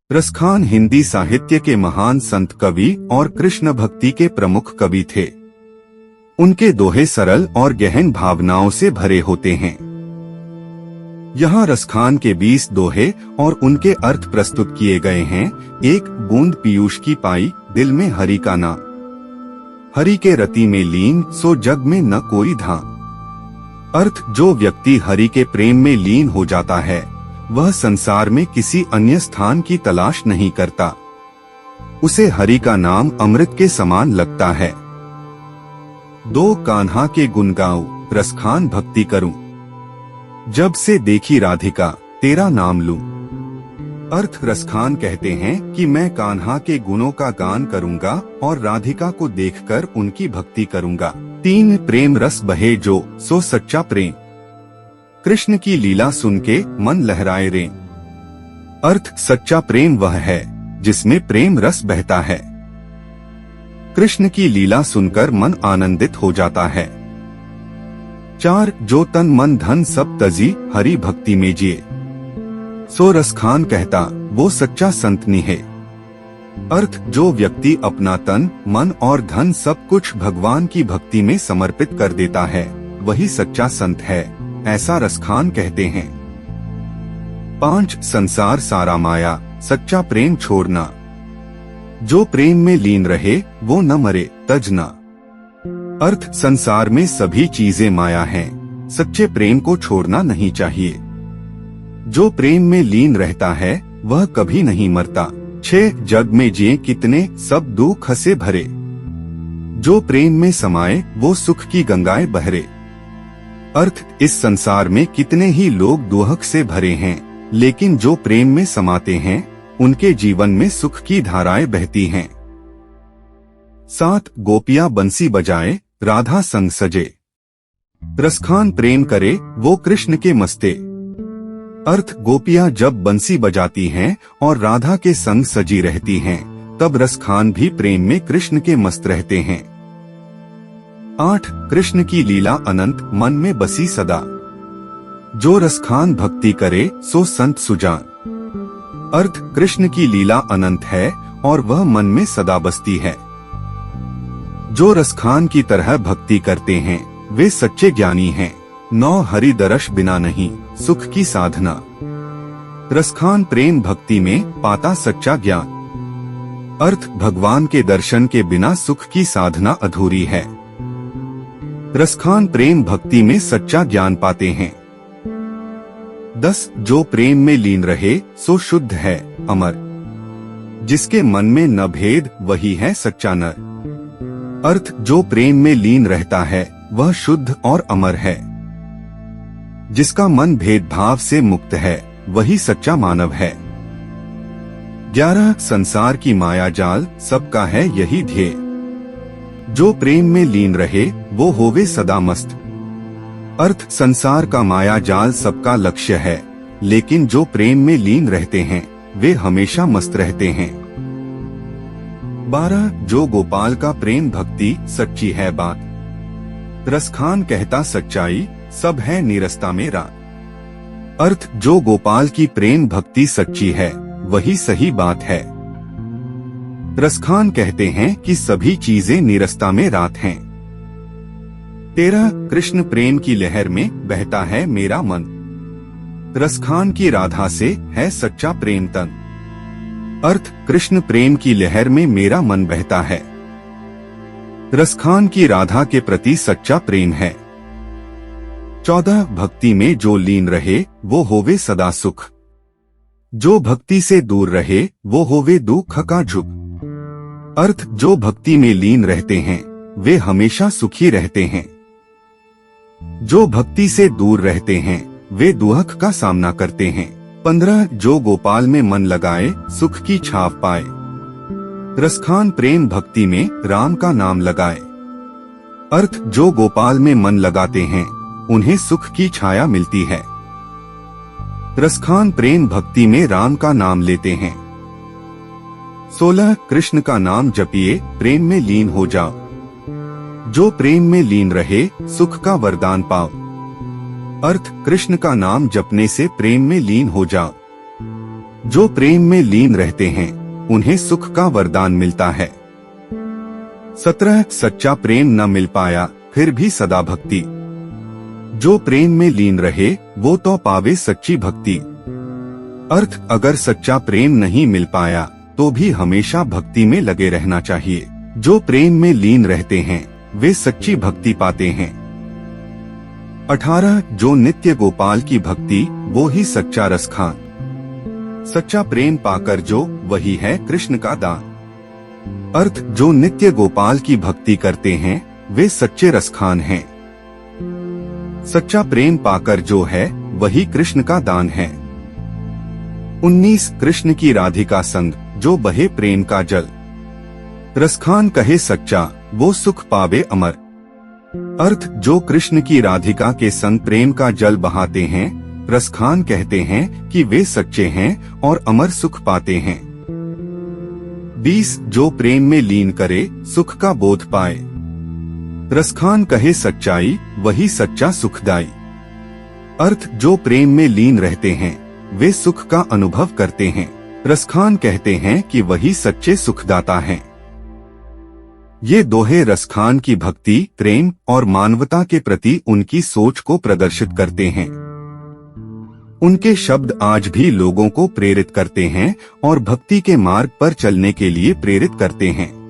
रसखान हिंदी साहित्य के महान संत कवि और कृष्ण भक्ति के प्रमुख कवि थे। उनके दोहे सरल और गहन भावनाओं से भरे होते हैं। यहाँ रसखान के 20 दोहे और उनके अर्थ प्रस्तुत किए गए हैं। एक बूंद पीयूष की पाई, दिल में हरि का नाम, हरि के रति में लीन, सो जग में न कोई धाम। अर्थ, जो व्यक्ति हरि के प्रेम में लीन हो जाता है वह संसार में किसी अन्य स्थान की तलाश नहीं करता। उसे हरि का नाम अमृत के समान लगता है। दो कान्हा के गुण गाऊं, रसखान भक्ति करूं, जब से देखी राधिका तेरा नाम लूं। अर्थ, रसखान कहते हैं कि मैं कान्हा के गुणों का गान करूंगा और राधिका को देखकर उनकी भक्ति करूंगा। 3 प्रेम रस बहे जो, सो सच्चा प्रेम, कृष्ण की लीला सुन के मन लहराए रे। अर्थ, सच्चा प्रेम वह है जिसमें प्रेम रस बहता है। कृष्ण की लीला सुनकर मन आनंदित हो जाता है। 4 जो तन मन धन सब तजी, हरि भक्ति में जिए, सो रसखान कहता वो सच्चा संत निहे। अर्थ, जो व्यक्ति अपना तन मन और धन सब कुछ भगवान की भक्ति में समर्पित कर देता है वही सच्चा संत है, ऐसा रसखान कहते हैं। 5 संसार सारा माया, सच्चा प्रेम छोड़ना, जो प्रेम में लीन रहे वो न मरे तजना। अर्थ, संसार में सभी चीजें माया हैं, सच्चे प्रेम को छोड़ना नहीं चाहिए। जो प्रेम में लीन रहता है वह कभी नहीं मरता। 6 जग में जिए कितने, सब दुख से भरे, जो प्रेम में समाये वो सुख की गंगाएं बहरे। अर्थ, इस संसार में कितने ही लोग दुख से भरे हैं, लेकिन जो प्रेम में समाते हैं उनके जीवन में सुख की धाराएं बहती हैं। 7 गोपियां बंसी बजाए, राधा संग सजे, रसखान प्रेम करे वो कृष्ण के मस्ते। अर्थ, गोपियां जब बंसी बजाती हैं और राधा के संग सजी रहती हैं तब रसखान भी प्रेम में कृष्ण के मस्त रहते हैं। 8 कृष्ण की लीला अनंत, मन में बसी सदा, जो रसखान भक्ति करे सो संत सुजान। अर्थ, कृष्ण की लीला अनंत है और वह मन में सदा बसती है। जो रसखान की तरह भक्ति करते हैं वे सच्चे ज्ञानी हैं। 9 हरि दर्श बिना नहीं, सुख की साधना, रसखान प्रेम भक्ति में पाता सच्चा ज्ञान। अर्थ, भगवान के दर्शन के बिना सुख की साधना अधूरी है। रसखान प्रेम भक्ति में सच्चा ज्ञान पाते हैं। 10 जो प्रेम में लीन रहे सो शुद्ध है अमर, जिसके मन में न भेद वही है सच्चा नर। अर्थ, जो प्रेम में लीन रहता है वह शुद्ध और अमर है। जिसका मन भेदभाव से मुक्त है वही सच्चा मानव है। 11 संसार की माया जाल, सबका है यही ध्येय, जो प्रेम में लीन रहे वो होवे सदा मस्त। अर्थ, संसार का माया जाल सबका लक्ष्य है, लेकिन जो प्रेम में लीन रहते हैं वे हमेशा मस्त रहते हैं। 12 जो गोपाल का प्रेम भक्ति सच्ची है बात, रसखान कहता सच्चाई सब है निरस्ता में रात। अर्थ, जो गोपाल की प्रेम भक्ति सच्ची है वही सही बात है। रसखान कहते हैं कि सभी चीजें निरस्ता में रात हैं। 13 कृष्ण प्रेम की लहर में बहता है मेरा मन, रसखान की राधा से है सच्चा प्रेम तन। अर्थ, कृष्ण प्रेम की लहर में मेरा मन बहता है, रसखान की राधा के प्रति सच्चा प्रेम है। 14 भक्ति में जो लीन रहे वो होवे सदा सुख, जो भक्ति से दूर रहे वो होवे दुख का झुक। अर्थ, जो भक्ति में लीन रहते हैं वे हमेशा सुखी रहते हैं। जो भक्ति से दूर रहते हैं वे दुख का सामना करते हैं। 15 जो गोपाल में मन लगाए सुख की छाव पाए, रसखान प्रेम भक्ति में राम का नाम लगाए। अर्थ, जो गोपाल में मन लगाते हैं उन्हें सुख की छाया मिलती है। रसखान प्रेम भक्ति में राम का नाम लेते हैं। 16 कृष्ण का नाम जपिए, प्रेम में लीन हो जाओ, जो प्रेम में लीन रहे सुख का वरदान पाओ। अर्थ, कृष्ण का नाम जपने से प्रेम में लीन हो जाओ। जो प्रेम में लीन रहते हैं उन्हें सुख का वरदान मिलता है। 17 सच्चा प्रेम न मिल पाया फिर भी सदा भक्ति। जो प्रेम में लीन रहे वो तो पावे सच्ची भक्ति। अर्थ, अगर सच्चा प्रेम नहीं मिल पाया तो भी हमेशा भक्ति में लगे रहना चाहिए। जो प्रेम में लीन रहते हैं वे सच्ची भक्ति पाते हैं। 18 जो नित्य गोपाल की भक्ति वो ही सच्चा रसखान। सच्चा प्रेम पाकर जो वही है कृष्ण का दान। अर्थ, जो नित्य गोपाल की भक्ति करते हैं वे सच्चे रसखान हैं। सच्चा प्रेम पाकर जो है वही कृष्ण का दान है। 19 कृष्ण की राधिका संग जो बहे प्रेम का जल। रसखान कहे सच्चा वो सुख पावे अमर। अर्थ, जो कृष्ण की राधिका के संग प्रेम का जल बहाते हैं रसखान कहते हैं कि वे सच्चे हैं और अमर सुख पाते हैं। 20 जो प्रेम में लीन करे सुख का बोध पाए। रसखान कहे सच्चाई वही सच्चा सुखदाई। अर्थ, जो प्रेम में लीन रहते हैं वे सुख का अनुभव करते हैं। रसखान कहते हैं कि वही सच्चे सुखदाता हैं। ये दोहे रसखान की भक्ति, प्रेम और मानवता के प्रति उनकी सोच को प्रदर्शित करते हैं। उनके शब्द आज भी लोगों को प्रेरित करते हैं और भक्ति के मार्ग पर चलने के लिए प्रेरित करते हैं।